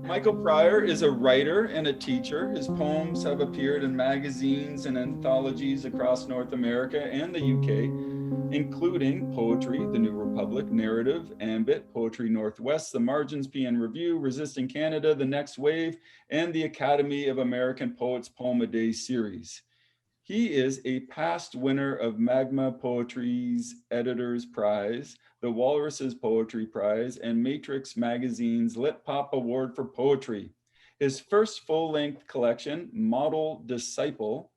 Michael Pryor is a writer and a teacher. His poems have appeared in magazines and anthologies across North America and the UK, including Poetry, The New Republic, Narrative, Ambit, Poetry Northwest, The Margins, PN Review, Resisting Canada, The Next Wave, and the Academy of American Poets Poem a Day series. He is a past winner of Magma Poetry's Editor's Prize, the Walrus's Poetry Prize, and Matrix Magazine's Lit Pop Award for Poetry. His first full-length collection, Model Disciple,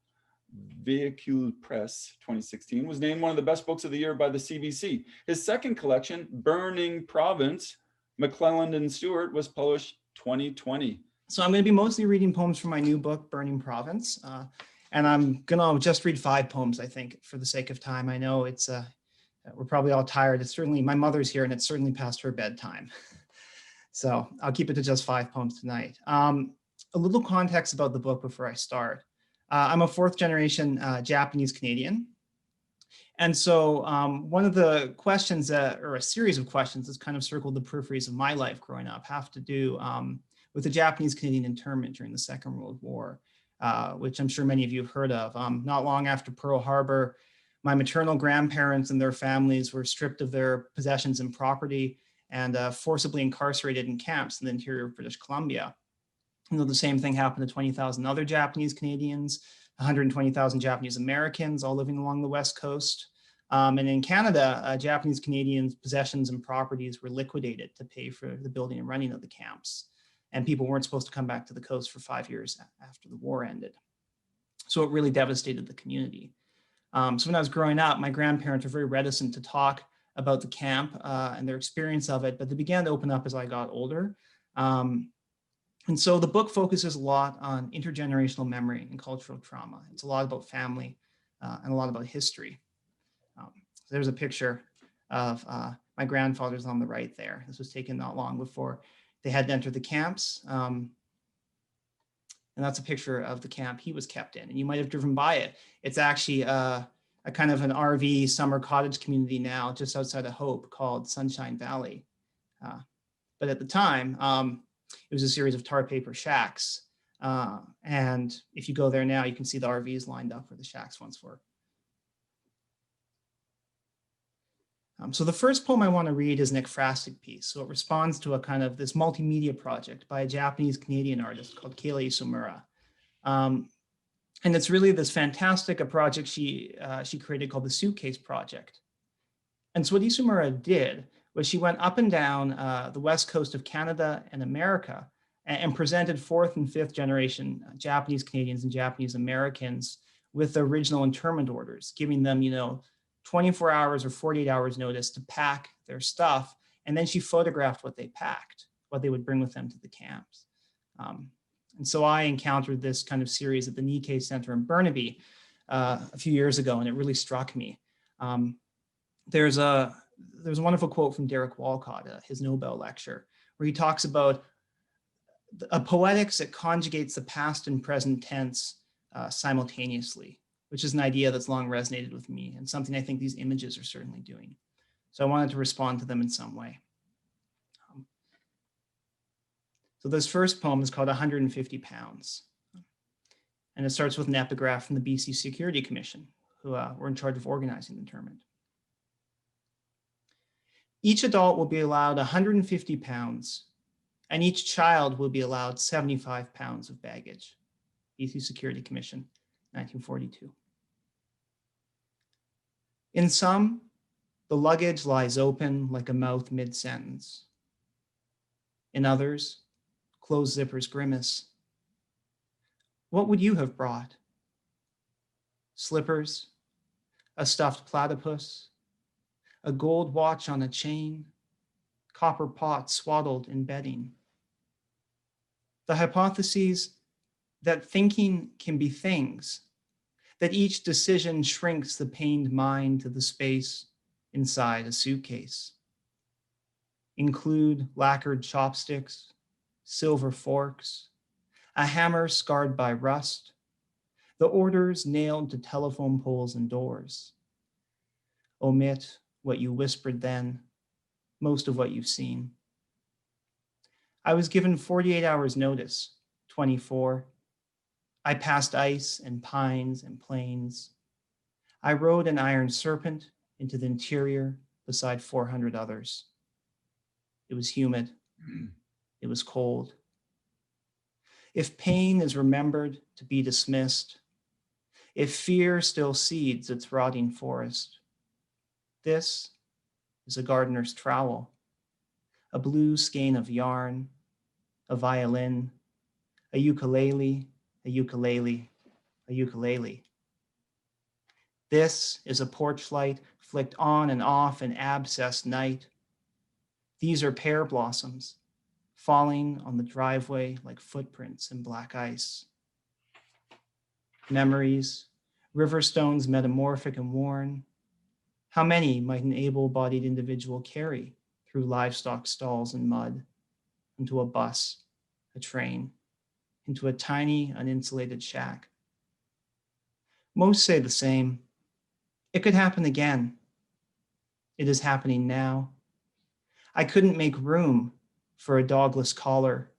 Vehicle Press 2016, was named one of the best books of the year by the CBC. His second collection, Burning Province, McClelland and Stewart, was published 2020. So I'm going to be mostly reading poems from my new book, Burning Province. And I'm going to just read 5 poems, I think, for the sake of time. I know it's, we're probably all tired. It's certainly, my mother's here and it's certainly past her bedtime. So I'll keep it to just 5 poems tonight. A little context about the book before I start. I'm a 4th generation Japanese Canadian. And so one of the questions, or a series of questions that's kind of circled the peripheries of my life growing up, have to do with the Japanese Canadian internment during the Second World War. Which I'm sure many of you have heard of. Not long after Pearl Harbor, my maternal grandparents and their families were stripped of their possessions and property and forcibly incarcerated in camps in the interior of British Columbia. You know, the same thing happened to 20,000 other Japanese Canadians, 120,000 Japanese Americans, all living along the West Coast. And in Canada, Japanese Canadians' possessions and properties were liquidated to pay for the building and running of the camps. And people weren't supposed to come back to the coast for 5 years after the war ended. So it really devastated the community. So when I was growing up, my grandparents were very reticent to talk about the camp and their experience of it, but they began to open up as I got older. And so the book focuses a lot on intergenerational memory and cultural trauma. It's a lot about family and a lot about history. So there's a picture of my grandfather's on the right there. This was taken not long before they had to enter the camps. And that's a picture of the camp he was kept in. And you might have driven by it. It's actually a kind of an RV summer cottage community now just outside of Hope called Sunshine Valley. But at the time, it was a series of tar paper shacks. And if you go there now, you can see the RVs lined up where the shacks once were. So the first poem I want to read is an ekphrastic piece. So it responds to a kind of this multimedia project by a Japanese Canadian artist called Kayla Isomura. And it's really this fantastic project she created called the Suitcase Project. And so what Isomura did was she went up and down the west coast of Canada and America and presented 4th and 5th generation Japanese Canadians and Japanese Americans with the original internment orders, giving them, 24 hours or 48 hours notice to pack their stuff. And then she photographed what they packed, what they would bring with them to the camps. And so I encountered this kind of series at the Nikkei Center in Burnaby a few years ago, and it really struck me. There's a wonderful quote from Derek Walcott, his Nobel lecture, where he talks about a poetics that conjugates the past and present tense simultaneously, which is an idea that's long resonated with me and something I think these images are certainly doing. So I wanted to respond to them in some way. So this first poem is called 150 Pounds. And it starts with an epigraph from the BC Security Commission, who were in charge of organizing the internment. Each adult will be allowed 150 pounds, and each child will be allowed 75 pounds of baggage. BC Security Commission, 1942. In some, the luggage lies open like a mouth mid-sentence. In others, closed zippers grimace. What would you have brought? Slippers, a stuffed platypus, a gold watch on a chain, copper pot swaddled in bedding. The hypotheses that thinking can be things, that each decision shrinks the pained mind to the space inside a suitcase. Include lacquered chopsticks, silver forks, a hammer scarred by rust, the orders nailed to telephone poles and doors. Omit what you whispered then, most of what you've seen. I was given 48 hours notice, 24. I passed ice and pines and plains. I rode an iron serpent into the interior beside 400 others. It was humid. It was cold. If pain is remembered to be dismissed, if fear still seeds its rotting forest, this is a gardener's trowel, a blue skein of yarn, a violin, a ukulele, a ukulele, a ukulele. This is a porch light flicked on and off an abscessed night. These are pear blossoms falling on the driveway like footprints in black ice. Memories, river stones metamorphic and worn. How many might an able-bodied individual carry through livestock stalls and mud, into a bus, a train, into a tiny uninsulated shack? Most say the same. It could happen again. It is happening now. I couldn't make room for a dogless collar,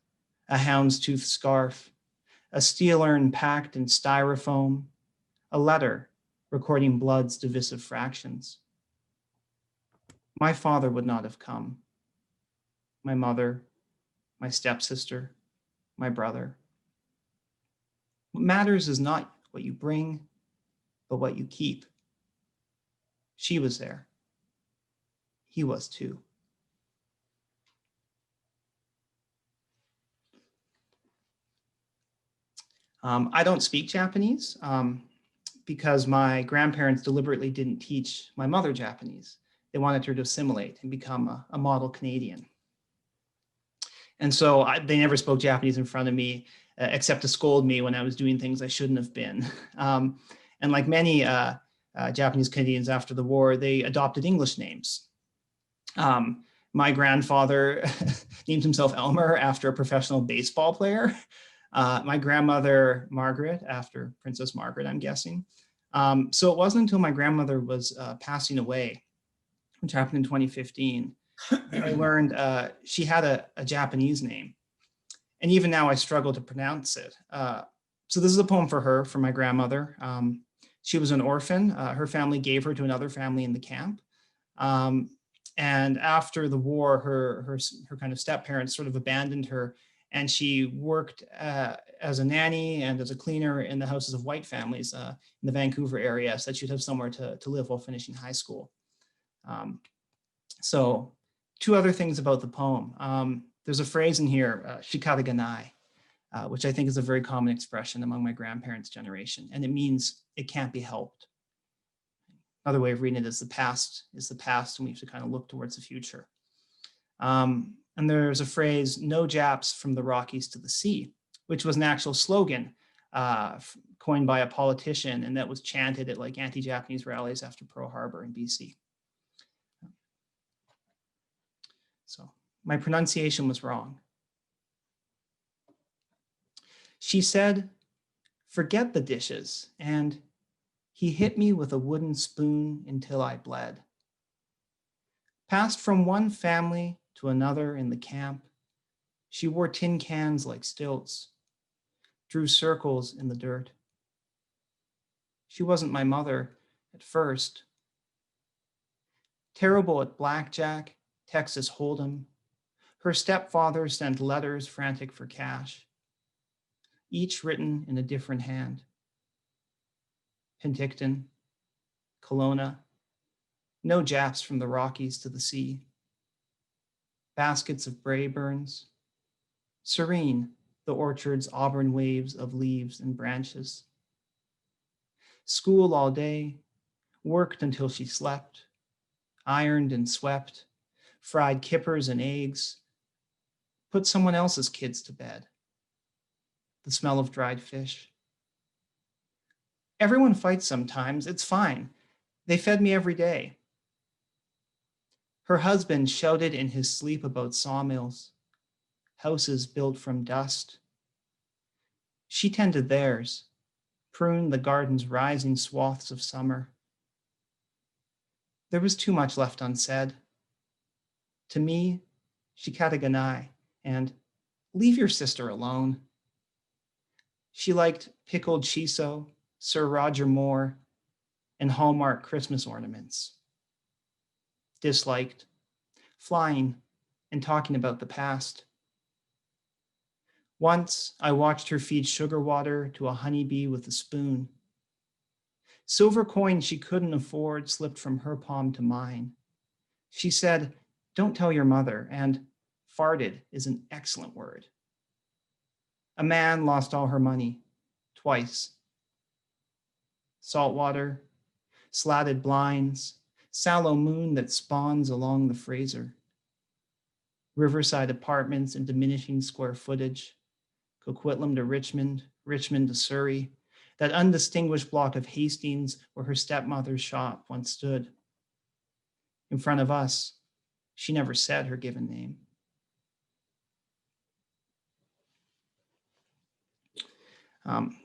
a houndstooth scarf, a steel urn packed in styrofoam, a letter recording blood's divisive fractions. My father would not have come. My mother, my stepsister, my brother. What matters is not what you bring, but what you keep. She was there. He was too. I don't speak Japanese because my grandparents deliberately didn't teach my mother Japanese. They wanted her to assimilate and become a model Canadian. And so they never spoke Japanese in front of me, except to scold me when I was doing things I shouldn't have been. And like many Japanese Canadians after the war, they adopted English names. My grandfather named himself Elmer after a professional baseball player. My grandmother, Margaret, after Princess Margaret, I'm guessing. So it wasn't until my grandmother was passing away, which happened in 2015, that I learned she had a Japanese name. And even now I struggle to pronounce it. So this is a poem for her, for my grandmother. She was an orphan. Her family gave her to another family in the camp. And after the war, her kind of step-parents sort of abandoned her, and she worked as a nanny and as a cleaner in the houses of white families in the Vancouver area, so that she'd have somewhere to live while finishing high school. So two other things about the poem. There's a phrase in here, shikariganai, which I think is a very common expression among my grandparents' generation, and it means it can't be helped. Another way of reading it is the past, and we have to kind of look towards the future. And there's a phrase, no Japs from the Rockies to the sea, which was an actual slogan coined by a politician, and that was chanted at like anti-Japanese rallies after Pearl Harbor in BC. So my pronunciation was wrong. She said, forget the dishes, and he hit me with a wooden spoon until I bled. Passed from one family to another in the camp, she wore tin cans like stilts, drew circles in the dirt. She wasn't my mother at first. Terrible at blackjack, Texas Hold'em, her stepfather sent letters frantic for cash, each written in a different hand. Penticton, Kelowna, no Japs from the Rockies to the sea. Baskets of Brayburns, serene, the orchard's auburn waves of leaves and branches. School all day, worked until she slept, ironed and swept, fried kippers and eggs, put someone else's kids to bed. The smell of dried fish. Everyone fights sometimes, it's fine. They fed me every day. Her husband shouted in his sleep about sawmills, houses built from dust. She tended theirs, pruned the garden's rising swaths of summer. There was too much left unsaid. To me, shikariganai, and leave your sister alone. She liked pickled shiso, Sir Roger Moore, and Hallmark Christmas ornaments. Disliked flying and talking about the past. Once I watched her feed sugar water to a honeybee with a spoon. Silver coins she couldn't afford slipped from her palm to mine. She said, "Don't tell your mother," and farted is an excellent word. A man lost all her money, twice. Salt water, slatted blinds, sallow moon that spawns along the Fraser. Riverside apartments in diminishing square footage, Coquitlam to Richmond, Richmond to Surrey, that undistinguished block of Hastings where her stepmother's shop once stood. In front of us, she never said her given name.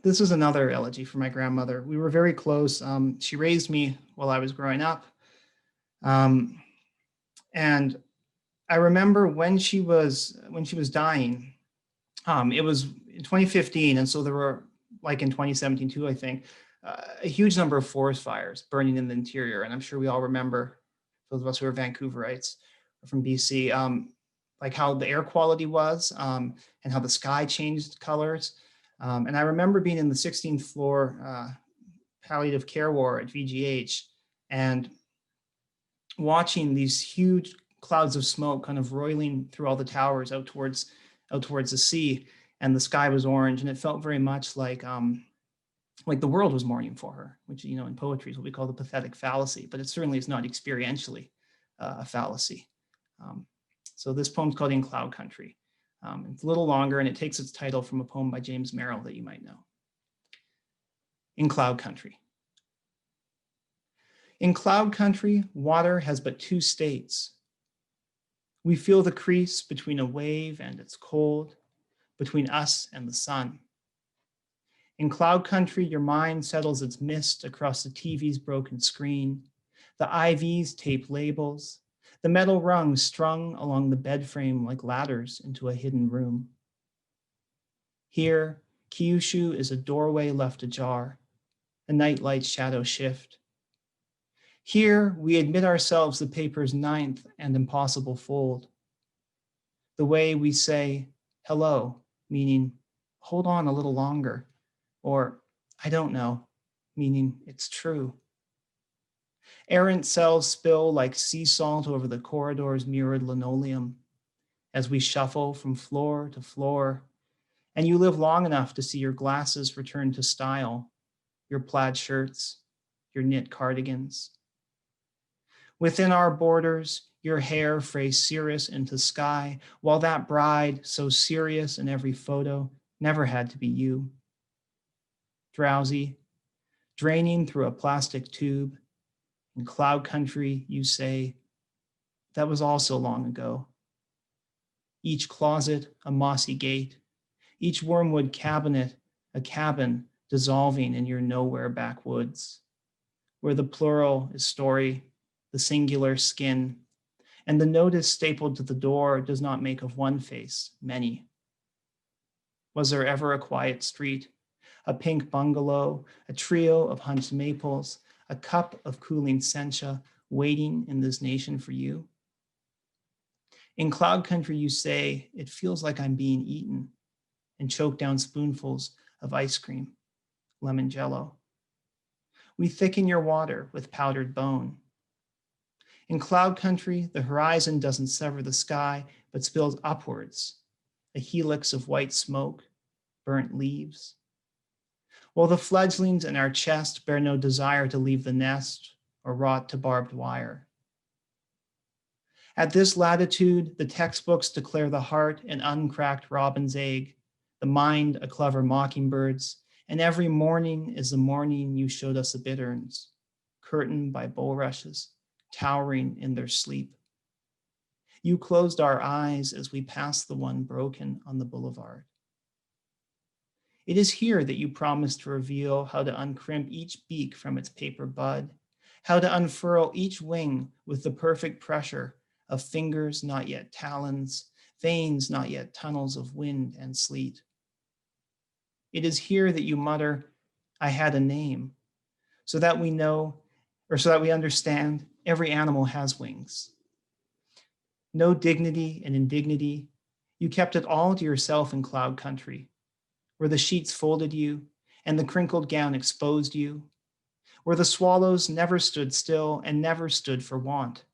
This is another elegy for my grandmother. We were very close. She raised me while I was growing up. And I remember when she was dying, it was in 2015. And so there were, like in 2017 too, I think, a huge number of forest fires burning in the interior. And I'm sure we all remember, those of us who are Vancouverites or from BC, like how the air quality was and how the sky changed colors. And I remember being in the 16th floor palliative care ward at VGH and watching these huge clouds of smoke kind of roiling through all the towers out towards the sea, and the sky was orange, and it felt very much like the world was mourning for her, which, you know, in poetry is what we call the pathetic fallacy, but it certainly is not experientially a fallacy. So this poem's called In Cloud Country. It's a little longer, and it takes its title from a poem by James Merrill that you might know. In Cloud Country. In cloud country, water has but two states. We feel the crease between a wave and its cold, between us and the sun. In cloud country, your mind settles its mist across the TV's broken screen, the IVs tape labels, the metal rungs strung along the bed frame like ladders into a hidden room. Here, Kyushu is a doorway left ajar, a nightlight shadow shift. Here, we admit ourselves the paper's ninth and impossible fold. The way we say hello, meaning hold on a little longer, or I don't know, meaning it's true. Errant cells spill like sea salt over the corridor's mirrored linoleum as we shuffle from floor to floor, and you live long enough to see your glasses return to style, your plaid shirts, your knit cardigans. Within our borders, your hair frays cirrus into sky, while that bride, so serious in every photo, never had to be you. Drowsy, draining through a plastic tube, in cloud country, you say, that was also long ago. Each closet, a mossy gate, each wormwood cabinet, a cabin dissolving in your nowhere backwoods, where the plural is story, the singular skin, and the notice stapled to the door does not make of one face many. Was there ever a quiet street, a pink bungalow, a trio of hunched maples, a cup of cooling sencha waiting in this nation for you? In cloud country, you say, it feels like I'm being eaten, and choke down spoonfuls of ice cream, lemon jello. We thicken your water with powdered bone. In cloud country, the horizon doesn't sever the sky, but spills upwards, a helix of white smoke, burnt leaves. While the fledglings in our chest bear no desire to leave the nest or rot to barbed wire. At this latitude, the textbooks declare the heart an uncracked robin's egg, the mind a clever mockingbird's, and every morning is the morning you showed us the bitterns, curtained by bulrushes, towering in their sleep. You closed our eyes as we passed the one broken on the boulevard. It is here that you promised to reveal how to uncrimp each beak from its paper bud, how to unfurl each wing with the perfect pressure of fingers not yet talons, veins not yet tunnels of wind and sleet. It is here that you mutter, I had a name, so that we know, or so that we understand, every animal has wings. No dignity and indignity, you kept it all to yourself in cloud country, where the sheets folded you and the crinkled gown exposed you, where the swallows never stood still and never stood for want.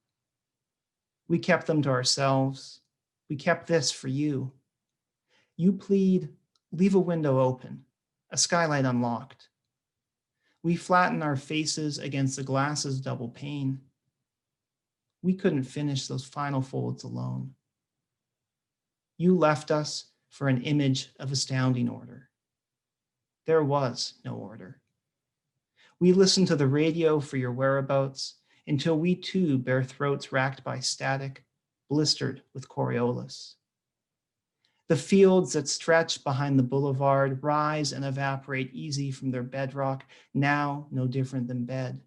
We kept them to ourselves. We kept this for you. You plead, leave a window open, a skylight unlocked. We flatten our faces against the glass's double pane. We couldn't finish those final folds alone. You left us for an image of astounding order. There was no order. We listened to the radio for your whereabouts until we too bear throats racked by static, blistered with Coriolis. The fields that stretch behind the boulevard rise and evaporate easy from their bedrock, now no different than bed.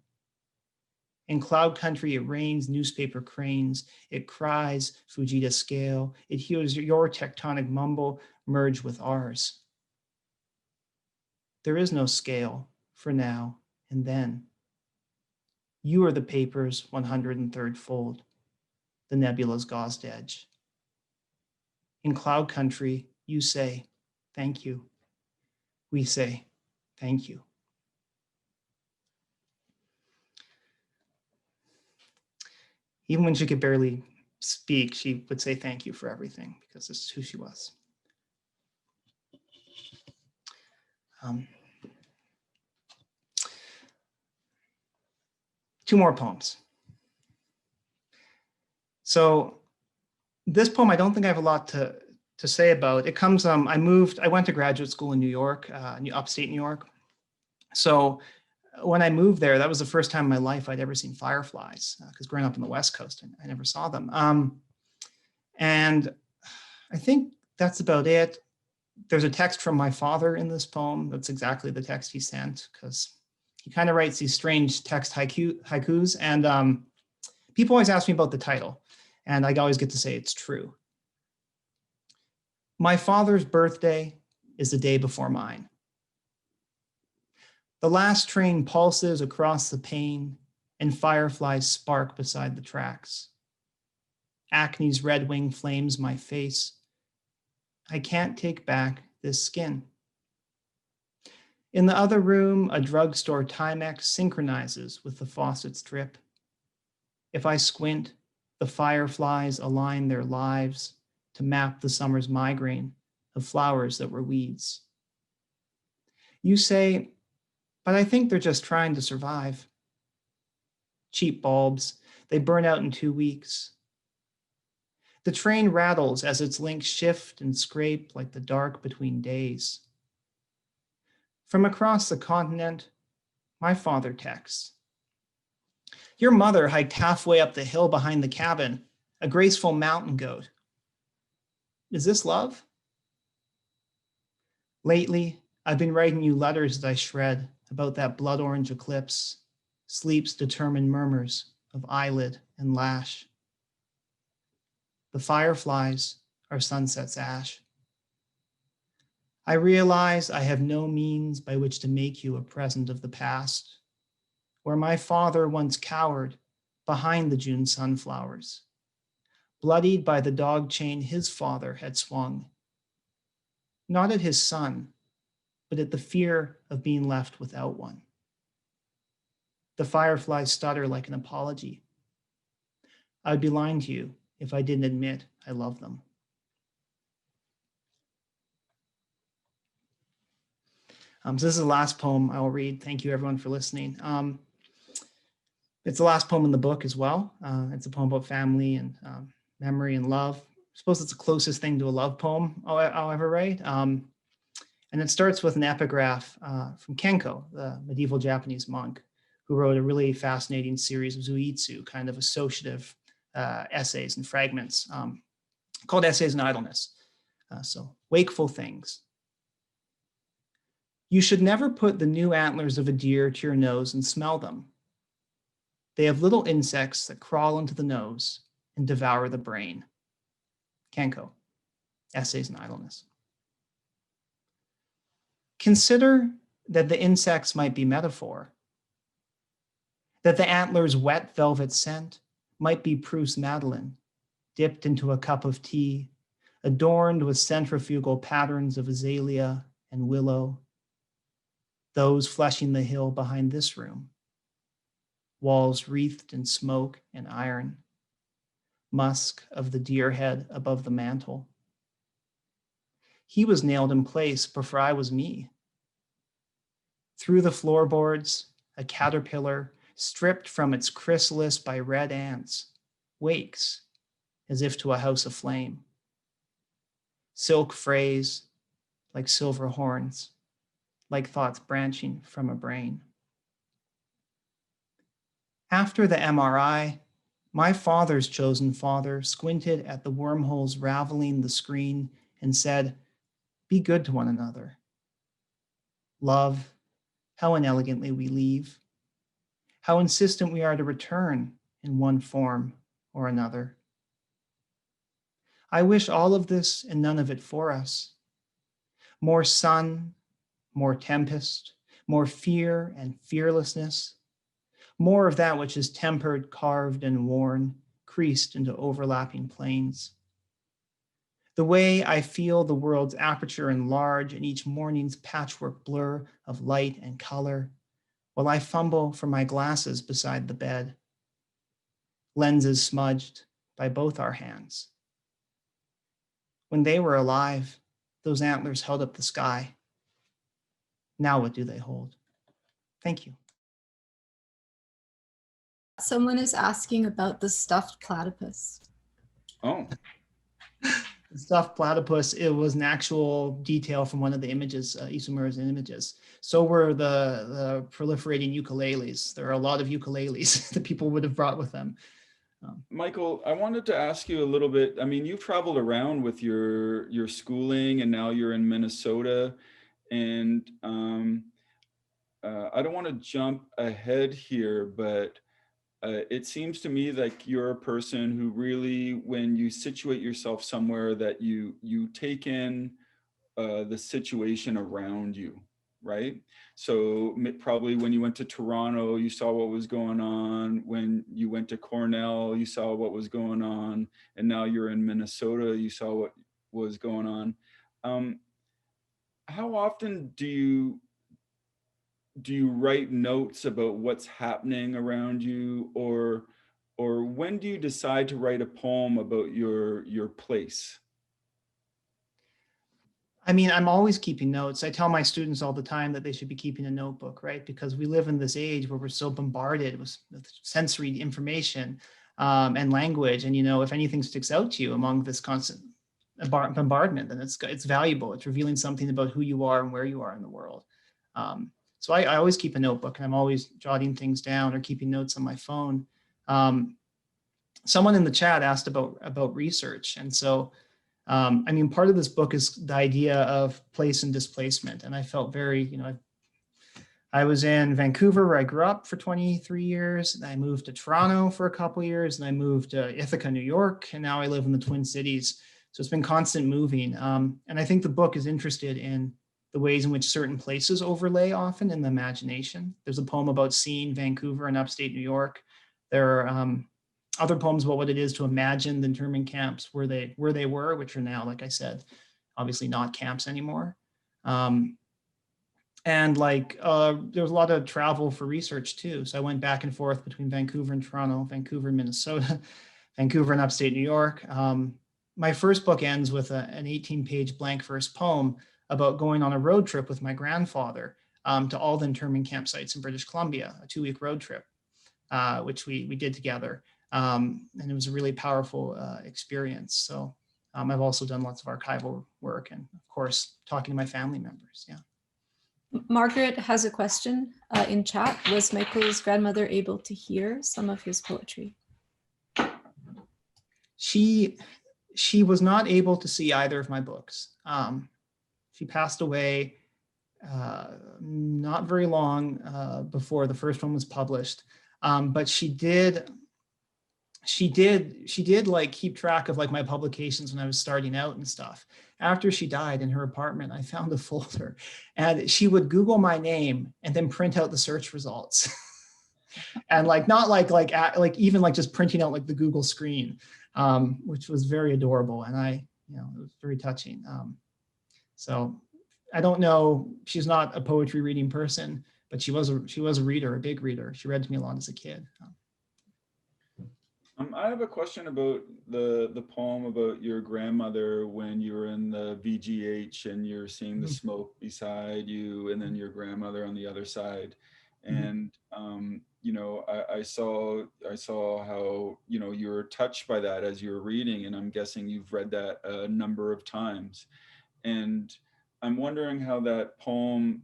In cloud country, it rains newspaper cranes. It cries Fujita scale. It hears your tectonic mumble merge with ours. There is no scale for now and then. You are the paper's 103rd fold, the nebula's gauzed edge. In cloud country, you say, thank you. We say, thank you. Even when she could barely speak, she would say thank you for everything because this is who she was. Two more poems. So this poem, I don't think I have a lot to say about. It comes, I went to graduate school in New York, upstate New York. So when I moved there, that was the first time in my life I'd ever seen fireflies, because growing up on the West Coast, I never saw them. And I think that's about it. There's a text from my father in this poem. That's exactly the text he sent, because he kind of writes these strange text haikus. And people always ask me about the title, and I always get to say it's true. My father's birthday is the day before mine. The last train pulses across the pane and fireflies spark beside the tracks. Acne's red wing flames my face. I can't take back this skin. In the other room, a drugstore Timex synchronizes with the faucet's drip. If I squint, the fireflies align their lives to map the summer's migraine of flowers that were weeds. You say, but I think they're just trying to survive. Cheap bulbs, they burn out in 2 weeks. The train rattles as its links shift and scrape like the dark between days. From across the continent, my father texts. Your mother hiked halfway up the hill behind the cabin, a graceful mountain goat. Is this love? Lately, I've been writing you letters that I shred about that blood orange eclipse, sleep's determined murmurs of eyelid and lash. The fireflies are sunset's ash. I realize I have no means by which to make you a present of the past, where my father once cowered behind the June sunflowers, bloodied by the dog chain his father had swung, not at his son, but at the fear of being left without one. The fireflies stutter like an apology. I would be lying to you if I didn't admit I love them. So this is the last poem I will read. Thank you everyone for listening. It's the last poem in the book as well. It's a poem about family and memory and love. I suppose it's the closest thing to a love poem I'll ever write. And it starts with an epigraph from Kenko, the medieval Japanese monk, who wrote a really fascinating series of zuitsu, kind of associative essays and fragments called Essays in Idleness. So wakeful things. You should never put the new antlers of a deer to your nose and smell them. They have little insects that crawl into the nose and devour the brain. Kenko. Essays in Idleness. Consider that the insects might be metaphor, that the antler's wet velvet scent might be Proust's Madeleine, dipped into a cup of tea, adorned with centrifugal patterns of azalea and willow, those fleshing the hill behind this room, walls wreathed in smoke and iron, musk of the deer head above the mantle. He was nailed in place before I was me. Through the floorboards, a caterpillar, stripped from its chrysalis by red ants, wakes as if to a house aflame. Silk frays like silver horns, like thoughts branching from a brain. After the MRI, my father's chosen father squinted at the wormholes raveling the screen and said, "Be good to one another. Love, how inelegantly we leave, how insistent we are to return in one form or another. I wish all of this and none of it for us. More sun, more tempest, more fear and fearlessness, more of that which is tempered, carved, and worn, creased into overlapping planes. The way I feel the world's aperture enlarge in each morning's patchwork blur of light and color, while I fumble for my glasses beside the bed, lenses smudged by both our hands. When they were alive, those antlers held up the sky. Now what do they hold? Thank you. Someone is asking about the stuffed platypus. Oh, The stuffed platypus, it was an actual detail from one of the images, Isomura's images. So were the proliferating ukuleles. There are a lot of ukuleles that people would have brought with them. Michael, I wanted to ask you a little bit. I mean, you've traveled around with your schooling, and now you're in Minnesota. And I don't want to jump ahead here, but it seems to me like you're a person who really, when you situate yourself somewhere, that you take in the situation around you, right? So probably when you went to Toronto, you saw what was going on. When you went to Cornell, you saw what was going on. And now you're in Minnesota, you saw what was going on. How often do you write notes about what's happening around you, or when do you decide to write a poem about your place? I mean, I'm always keeping notes. I tell my students all the time that they should be keeping a notebook, right? Because we live in this age where we're so bombarded with sensory information and language. And, you know, if anything sticks out to you among this constant bombardment, then it's valuable. It's revealing something about who you are and where you are in the world. So I always keep a notebook, and I'm always jotting things down or keeping notes on my phone. Someone in the chat asked about research. And so I mean, part of this book is the idea of place and displacement. And I felt very, you know, I was in Vancouver where I grew up for 23 years. And I moved to Toronto for a couple of years, and I moved to Ithaca, New York. And now I live in the Twin Cities. So it's been constant moving. And I think the book is interested in the ways in which certain places overlay often in the imagination. There's a poem about seeing Vancouver in upstate New York. There are other poems about what it is to imagine the internment camps where they were, which are now, like I said, obviously not camps anymore. And like there was a lot of travel for research too. So I went back and forth between Vancouver and Toronto, Vancouver and Minnesota, Vancouver and upstate New York. My first book ends with an 18-page blank verse poem about going on a road trip with my grandfather to all the internment campsites in British Columbia, a 2-week road trip, which we did together. And it was a really powerful experience. So I've also done lots of archival work and, of course, talking to my family members. Yeah. Margaret has a question in chat. Was Michael's grandmother able to hear some of his poetry? She was not able to see either of my books. She passed away not very long before the first one was published, but she did she did like keep track of like my publications when I was starting out and stuff. After she died in her apartment, I found a folder, and she would Google my name and then print out the search results. And like not like even like just printing out like the Google screen, which was very adorable, and it was very touching. So I don't know, she's not a poetry reading person, but she was a reader, a big reader. She read to me a lot as a kid. I have a question about the poem about your grandmother when you were in the VGH and you're seeing the smoke beside you, and then your grandmother on the other side. And I saw how you were touched by that as you were reading, and I'm guessing you've read that a number of times. And I'm wondering how that poem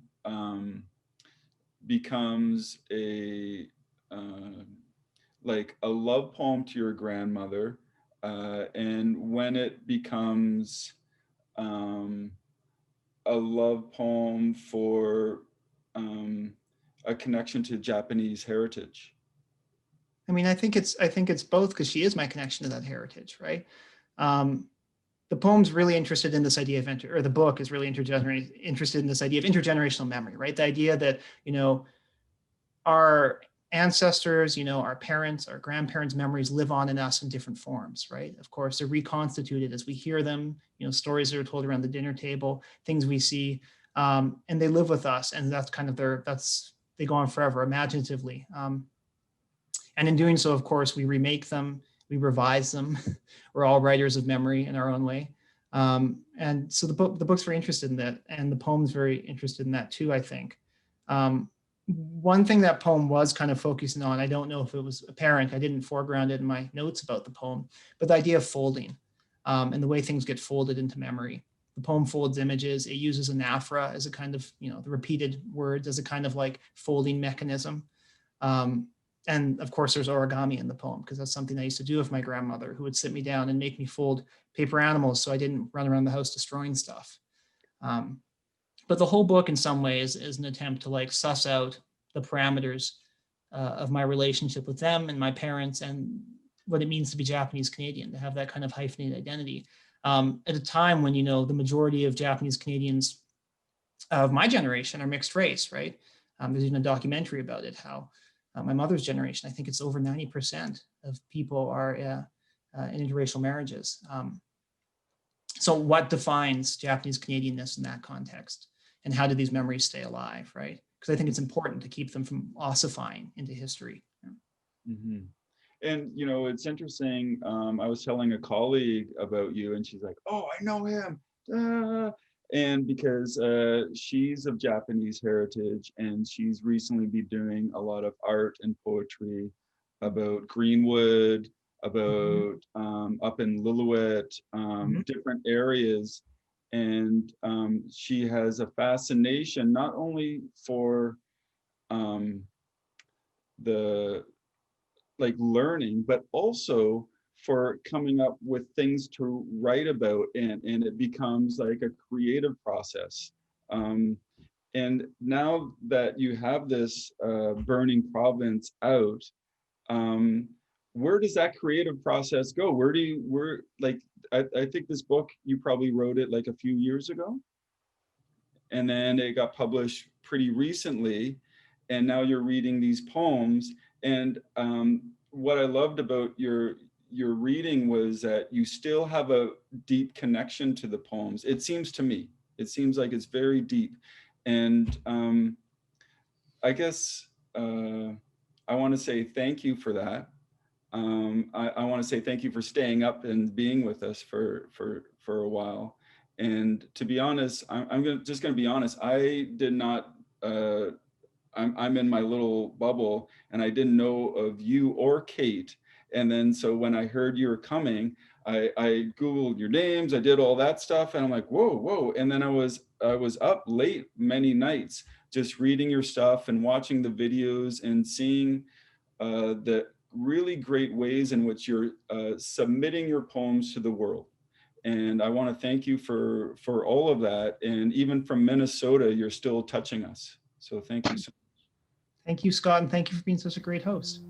becomes like a love poem to your grandmother, and when it becomes a love poem for a connection to Japanese heritage. I mean, I think it's both, because she is my connection to that heritage, right? The poem's really interested in this idea of the book is really interested in this idea of intergenerational memory, right? The idea that our ancestors, our parents, our grandparents' memories live on in us in different forms, right? Of course, they're reconstituted as we hear them, stories that are told around the dinner table, things we see, and they live with us, and that's kind of they go on forever, imaginatively. And in doing so, of course, we remake them, we revise them. We're all writers of memory in our own way. And so the book's very interested in that, and the poem's very interested in that too, I think. One thing that poem was kind of focusing on, I don't know if it was apparent, I didn't foreground it in my notes about the poem, but the idea of folding, and the way things get folded into memory. The poem folds images. It uses anaphora as a kind of, the repeated words as a kind of like folding mechanism. And of course, there's origami in the poem, because that's something I used to do with my grandmother, who would sit me down and make me fold paper animals so I didn't run around the house destroying stuff. But the whole book in some ways is an attempt to like suss out the parameters of my relationship with them and my parents, and what it means to be Japanese Canadian, to have that kind of hyphenated identity. At a time when, the majority of Japanese Canadians of my generation are mixed race, right? There's even a documentary about it, how my mother's generation, I think it's over 90% of people are in interracial marriages. So what defines Japanese Canadianness in that context? And how do these memories stay alive, right? Because I think it's important to keep them from ossifying into history. Mm-hmm. And, it's interesting. I was telling a colleague about you, and she's like, oh, I know him. And because she's of Japanese heritage, and she's recently been doing a lot of art and poetry about Greenwood, about up in Lillooet, different areas. And she has a fascination not only for the learning, but also for coming up with things to write about, and it becomes like a creative process. And now that you have this Burning Province out, where does that creative process go? I think this book, you probably wrote it like a few years ago, and then it got published pretty recently, and now you're reading these poems. And what I loved about your reading was that you still have a deep connection to the poems. It seems to me, it seems like it's very deep. And I guess I want to say thank you for that. I want to say thank you for staying up and being with us for a while. And to be honest, I'm just going to be honest. I did not. I'm in my little bubble, and I didn't know of you or Kate. And then so when I heard you were coming, I Googled your names. I did all that stuff, and I'm like, whoa. And then I was up late many nights just reading your stuff and watching the videos and seeing the really great ways in which you're submitting your poems to the world. And I want to thank you for all of that. And even from Minnesota, you're still touching us. So thank you so much. Thank you, Scott, and thank you for being such a great host.